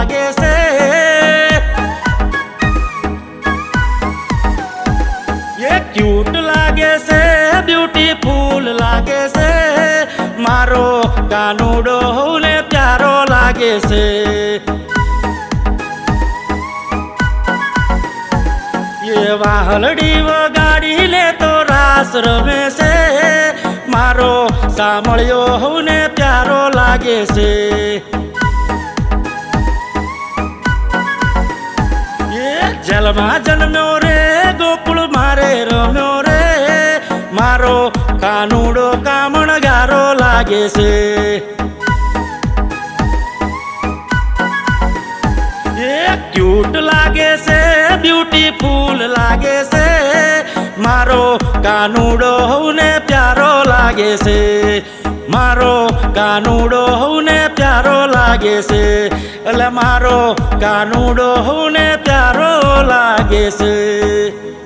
લાગે છે એ ક્યુટ લાગે છે બ્યુટીફુલ લાગે છે મારો કાનુડો ને પ્યારો લાગે છે એ વાહલડી વગાડી લે તો રાસ રમે છે મારો સાંભળ્યો ને પ્યારો લાગે છે એ જલમાં જન્મ્યો રે ગોકુળ મારે રમ્યો રે મારો કાનુડો કામણગારો લાગે છે એ ક્યુટ લાગે છે બ્યુટીફુલ લાગે છે મારો કાનુડો ને પ્યારો લાગે છે મારો કાનુડો ને પ્યારો લાગે છે એટલે મારો કાનુડો ને પ્યારો લાગે છે।